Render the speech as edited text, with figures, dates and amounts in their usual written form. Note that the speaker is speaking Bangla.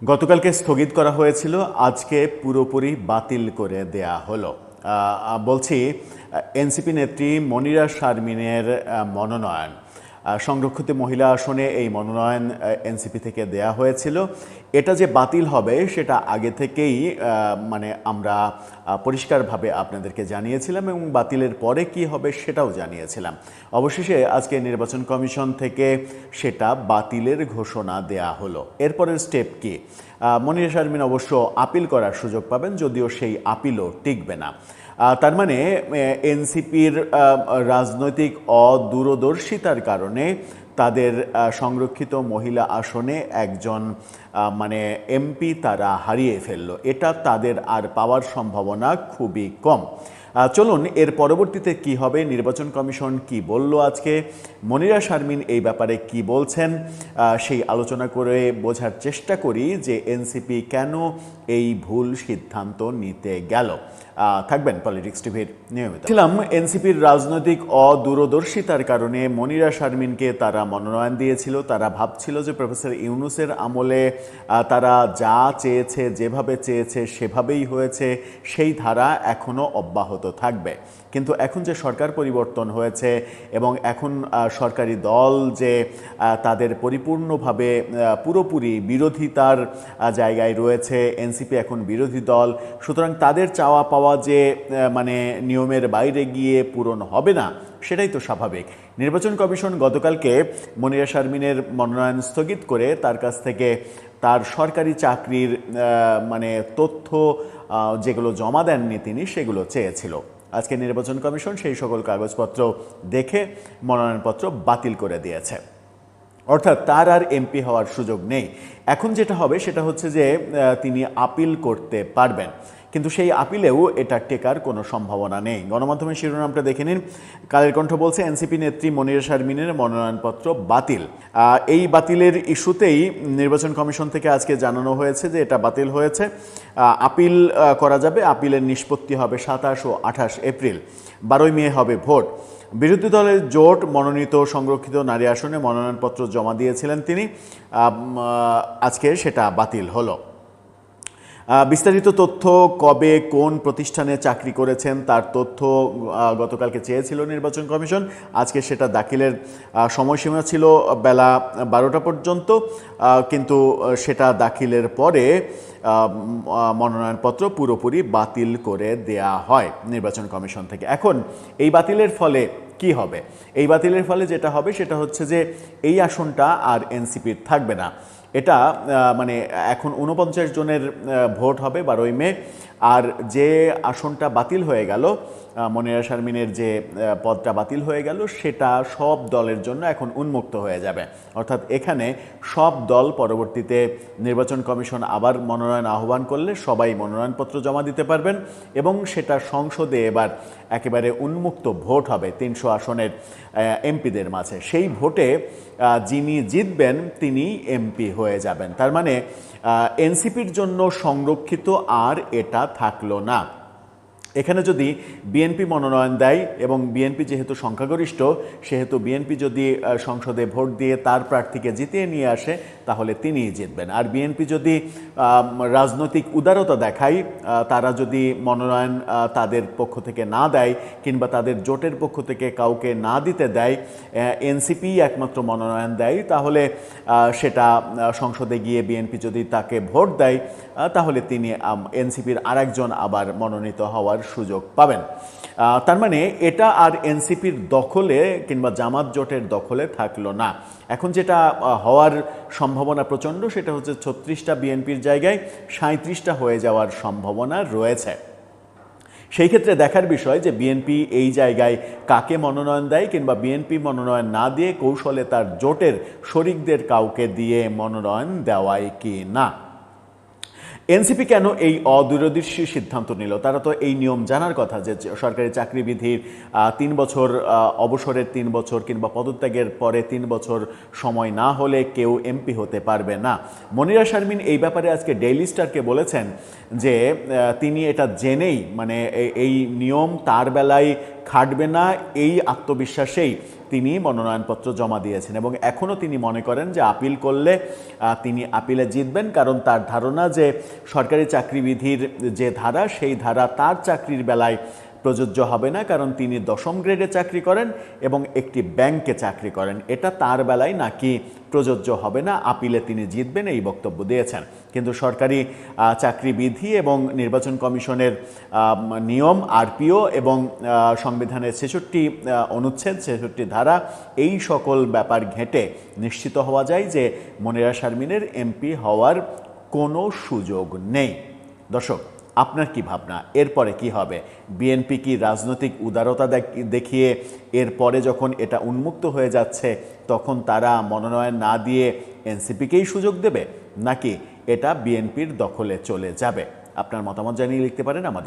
গতকালকে স্থগিত করা হয়েছিল, আজকে পুরোপুরি বাতিল করে দেয়া হলো। বলছি এনসিপি নেত্রী মনিরা শারমিনের মনোনয়ন সংরক্ষিত মহিলা আসনে এই মনোনয়ন এনসিপি থেকে দেয়া হয়েছিল। এটা যে বাতিল হবে সেটা আগে থেকেই আমরা পরিষ্কারভাবে আপনাদেরকে জানিয়েছিলাম এবং বাতিলের পরে কি হবে সেটাও জানিয়েছিলাম। অবশেষে আজকে নির্বাচন কমিশন থেকে সেটা বাতিলের ঘোষণা দেয়া হলো। এরপরের স্টেপ কি? মনিরা শারমিন অবশ্য আপিল করার সুযোগ পাবেন, যদিও সেই আপিলও টিকবে না। তার মানে এনসিপির রাজনৈতিক অদূরদর্শিতার কারণে তাদের সংরক্ষিত মহিলা আসনে একজন এমপি তারা হারিয়ে ফেললো। এটা তাদের আর পাওয়ার সম্ভাবনা খুবই কম। চলুন এর পরবর্তীতে কি হবে, নির্বাচন কমিশন কি বলল আজকে, মনিরা শারমিন এই ব্যাপারে কি বলছেন, সেই আলোচনা করে বোঝার চেষ্টা করি যে এনসিপি কেন এই ভুল সিদ্ধান্ত নিতে গেল। থাকবেন পলিটিক্স টিভির নিয়মিত। ছিলাম এনসিপির রাজনৈতিক অদূরদর্শিতার কারণে মনিরা শারমিনকে তারা মনোনয়ন দিয়েছিল। তারা ভাবছিল যে প্রফেসর ইউনূসের আমলে তারা যা চেয়েছে, যেভাবে চেয়েছে সেভাবেই হয়েছে, সেই ধারা এখনও অব্যাহত থাকবে। কিন্তু এখন যে সরকার পরিবর্তন হয়েছে এবং এখন সরকারি দল যে তাদের পরিপূর্ণভাবে পুরোপুরি বিরোধিতার জায়গায় রয়েছে, এনসিপি এখন বিরোধী দল, সুতরাং তাদের চাওয়া পাওয়া যে নিয়মের বাইরে গিয়ে পূরণ হবে না, সেটাই তো স্বাভাবিক। নির্বাচন কমিশন গতকালকে মনিরা শারমিনের মনোনয়ন স্থগিত করে তার কাছ থেকে তার সরকারি চাকরির তথ্য যেগুলো জমা দেননি তিনি, সেগুলো চেয়েছিল। আজকে নির্বাচন কমিশন সেই সকল কাগজপত্র দেখে মনোনয়নপত্র বাতিল করে দিয়েছে, অর্থাৎ তার আর এমপি হওয়ার সুযোগ নেই। এখন যেটা হবে সেটা হচ্ছে যে তিনি আপিল করতে পারবেন, কিন্তু সেই আপিলেও এটা টেকার কোনো সম্ভাবনা নেই। গণমাধ্যমের শিরোনামটা দেখে নিন। কালের কণ্ঠ বলছে এনসিপি নেত্রী মনিরা শারমিনের মনোনয়নপত্র বাতিল। এই বাতিলের ইস্যুতেই নির্বাচন কমিশন থেকে আজকে জানানো হয়েছে যে এটা বাতিল হয়েছে, আপিল করা যাবে। আপিলের নিষ্পত্তি হবে 27 ও 28 এপ্রিল। 12 মে হবে ভোট। বিরোধী দলের জোট মনোনীত সংরক্ষিত নারী আসনে মনোনয়নপত্র জমা দিয়েছিলেন তিনি, আজকে সেটা বাতিল হলো। বিস্তারিত তথ্য, কবে কোন প্রতিষ্ঠানে চাকরি করেছেন তার তথ্য গতকালকে চেয়েছিল নির্বাচন কমিশন। আজকে সেটা দাখিলের সময়সীমা ছিল বেলা 12টা পর্যন্ত, কিন্তু সেটা দাখিলের পরে মনোনয়নপত্র পুরোপুরি বাতিল করে দেয়া হয় নির্বাচন কমিশন থেকে। এখন এই বাতিলের ফলে কি হবে? এই বাতিলের ফলে যেটা হবে সেটা হচ্ছে যে এই আসনটা আর এনসিপির থাকবে না। এটা এখন 49 জনের ভোট হবে 12 মে, আর যে আসনটা বাতিল হয়ে গেল, মনিরা শারমিনের যে পদটা বাতিল হয়ে গেল, সেটা সব দলের জন্য এখন উন্মুক্ত হয়ে যাবে। অর্থাৎ এখানে সব দল পরবর্তীতে নির্বাচন কমিশন আবার মনোনয়ন আহ্বান করলে সবাই মনোনয়নপত্র জমা দিতে পারবেন এবং সেটা সংসদে এবার একেবারে উন্মুক্ত ভোট হবে 300 আসনের এমপিদের মাঝে। সেই ভোটে যিনি জিতবেন তিনি এমপি হয়ে যাবেন। তার মানে এনসিপির জন্য সংরক্ষিত আর এটা থাকলো না। এখানে যদি বিএনপি মনোনয়ন দেয় এবং বিএনপি যেহেতু সংখ্যাগরিষ্ঠ, সেহেতু বিএনপি যদি সংসদে ভোট দিয়ে তার প্রার্থীকে জিতিয়ে নিয়ে আসে তাহলে তিনিই জিতবেন। আর বিএনপি যদি রাজনৈতিক উদারতা দেখায়, তারা যদি মনোনয়ন তাদের পক্ষ থেকে না দেয় কিংবা তাদের জোটের পক্ষ থেকে কাউকে না দিতে দেয়, এনসিপি একমাত্র মনোনয়ন দেয়, তাহলে সেটা সংসদে গিয়ে বিএনপি যদি তাকে ভোট দেয় তাহলে তিনি এনসিপির আরেকজন আবার মনোনীত হওয়ার সুযোগ পাবেন। তার মানে এটা আর এনসিপির দখলে কিংবা জামাত জোটের দখলে থাকলো না। এখন যেটা হওয়ার সম্ভাবনা প্রচণ্ড, সেটা হচ্ছে 36টা বিএনপির জায়গায় 37টা হয়ে যাওয়ার সম্ভাবনা রয়েছে। সেই ক্ষেত্রে দেখার বিষয় যে বিএনপি এই জায়গায় কাকে মনোনয়ন দেয়, কিংবা বিএনপি মনোনয়ন না দিয়ে কৌশলে তার জোটের শরিকদের কাউকে দিয়ে মনোনয়ন দেওয়ায় কি না। এনসিপি কেন এই অদূরদর্শী সিদ্ধান্ত নিল? তারা তো এই নিয়ম জানার কথা যে সরকারি চাকরিবিধির 3 বছর অবসরের 3 বছর কিংবা পদত্যাগের পরে 3 বছর সময় না হলে কেউ এমপি হতে পারবে না। মনিরা শারমিন এই ব্যাপারে আজকে ডেইলি স্টারকে বলেছেন যে তিনি এটা জেনেই এই নিয়ম তার বেলায় খাটবে না, এই আত্মবিশ্বাসেই তিনি মনোনয়নপত্র জমা দিয়েছেন এবং এখনও তিনি মনে করেন যে আপিল করলে তিনি আপিলে জিতবেন, কারণ তার ধারণা যে সরকারি চাকরিবিধির যে ধারা সেই ধারা তার চাকরির বেলায় প্রযোজ্য হবে না, কারণ তিনি 10ম গ্রেডে চাকরি করেন এবং একটি ব্যাংকে চাকরি করেন। এটা তার বেলায় নাকি প্রযোজ্য হবে না, আপিলে তিনি জিতবেন এই বক্তব্য দিয়েছেন। কিন্তু সরকারি চাকরিবিধি এবং নির্বাচন কমিশনের নিয়ম, আরপিও এবং সংবিধানের 66 অনুচ্ছেদ, 66 ধারা, এই সকল ব্যাপার ঘেঁটে নিশ্চিত হওয়া যায় যে মনিরা শারমিনের এমপি হওয়ার কোনো সুযোগ নেই। দর্শক, আপনার কি ভাবনা? এরপরে কি হবে? বিএনপি কি রাজনৈতিক উদারতা দেখিয়ে এরপরে যখন এটা উন্মুক্ত হয়ে যাচ্ছে তখন তারা মনোনয়ন না দিয়ে এনসিপিকেই সুযোগ দেবে, নাকি এটা বিএনপির দখলে চলে যাবে? আপনার মতামত জানিয়ে লিখতে পারেন আমাদের